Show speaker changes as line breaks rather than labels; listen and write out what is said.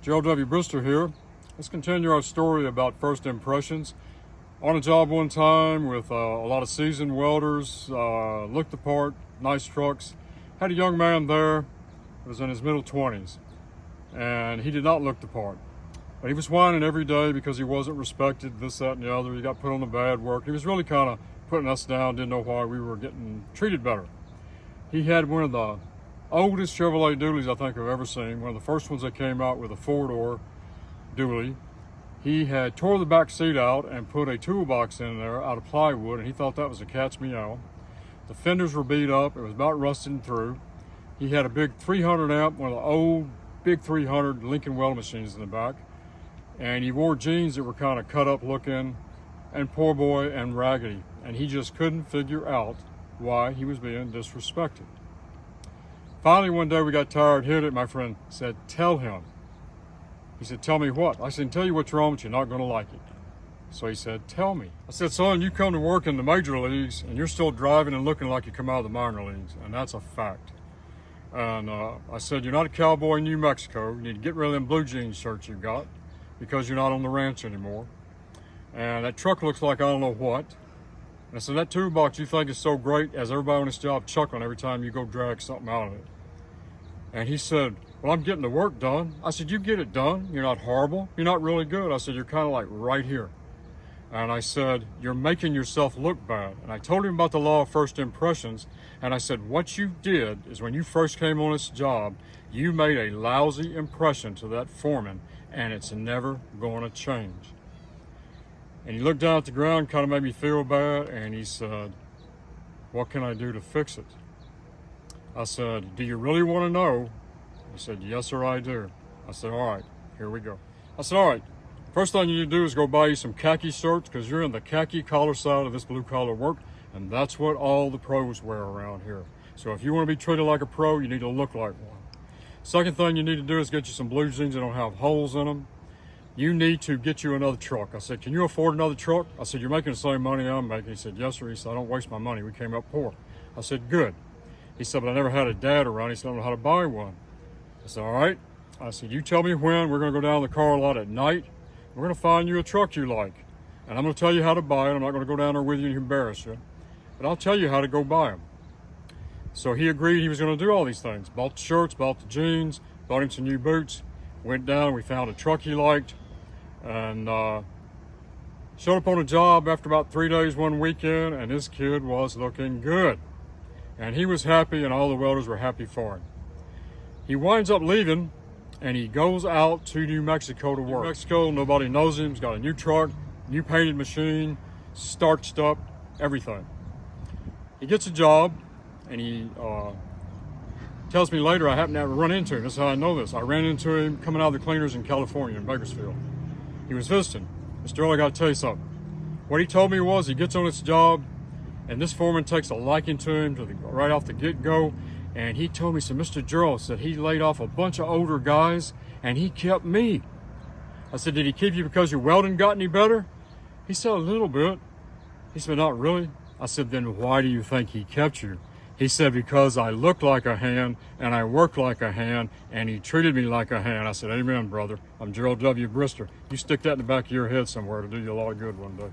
Gerald W. Brister here. Let's continue our story about first impressions. On a job one time with a lot of seasoned welders, looked the part, nice trucks. Had a young man there, was in his middle 20s, and he did not look the part. But he was whining every day because he wasn't respected, this, that, and the other. He got put on the bad work. He was really kind of putting us down, didn't know why we were getting treated better. He had one of the oldest Chevrolet dualies I think I've ever seen, one of the first ones that came out with a four-door dually. He had tore the back seat out and put a toolbox in there out of plywood, and he thought that was a cat's meow. The fenders were beat up, it was about rusting through. He had a big 300 amp, one of the old big 300 Lincoln Welding machines in the back, and he wore jeans that were kind of cut up looking and poor boy and raggedy, and he just couldn't figure out why he was being disrespected. Finally, one day we got tired, hit it. My friend said, "Tell him." He said, "Tell me what?" I said, "Tell you what's wrong, but you're not going to like it." So he said, "Tell me." I said, "Son, you come to work in the major leagues and you're still driving and looking like you come out of the minor leagues, and that's a fact." And I said, "You're not a cowboy in New Mexico. You need to get rid of them blue jeans shirts you've got because you're not on the ranch anymore. And that truck looks like I don't know what. And I said, that toolbox you think is so great, as everybody on this job chuckling every time you go drag something out of it." And he said, "Well, I'm getting the work done." I said, "You get it done. You're not horrible. You're not really good." I said, "You're kind of like right here." And I said, "You're making yourself look bad." And I told him about the law of first impressions. And I said, what you did is when you first came on this job, you made a lousy impression to that foreman, and it's never going to change. And he looked down at the ground, kind of made me feel bad, and he said, "What can I do to fix it?" I said, "Do you really want to know?" He said, "Yes, sir, I do." I said, "All right, here we go." I said, "All right, first thing you need to do is go buy you some khaki shirts, because you're in the khaki collar side of this blue collar work, and that's what all the pros wear around here. So if you want to be treated like a pro, you need to look like one. Second thing you need to do is get you some blue jeans that don't have holes in them. You need to get you another truck." I said, "Can you afford another truck?" I said, "You're making the same money I'm making." He said, "Yes, sir." He said, "I don't waste my money. We came up poor." I said, "Good." He said, "But I never had a dad around." He said, "I don't know how to buy one." I said, "All right." I said, "You tell me when. We're going to go down to the car lot at night. We're going to find you a truck you like. And I'm going to tell you how to buy it. I'm not going to go down there with you and embarrass you. But I'll tell you how to go buy them." So he agreed he was going to do all these things. Bought the shirts, bought the jeans, bought him some new boots. Went down, we found a truck he liked. And showed up on a job after about 3 days one weekend, and this kid was looking good. And he was happy, and all the welders were happy for him. He winds up leaving, and he goes out to New Mexico to work. New Mexico, nobody knows him. He's got a new truck, new painted machine, starched up, everything. He gets a job, and he tells me later I happened to run into him. That's how I know this. I ran into him coming out of the cleaners in California, in Bakersfield. He was visiting. "Mr. Earl, I got to tell you something." What he told me was he gets on this job, and this foreman takes a liking to him right off the get-go. And he told me, said, "Mr. Gerald," said, "he laid off a bunch of older guys, and he kept me." I said, "Did he keep you because your welding got any better?" He said, "A little bit." He said, "Not really." I said, "Then why do you think he kept you?" He said, "Because I looked like a hand, and I worked like a hand, and he treated me like a hand." I said, "Amen, brother. I'm Gerald W. Brister. You stick that in the back of your head somewhere to do you a lot of good one day."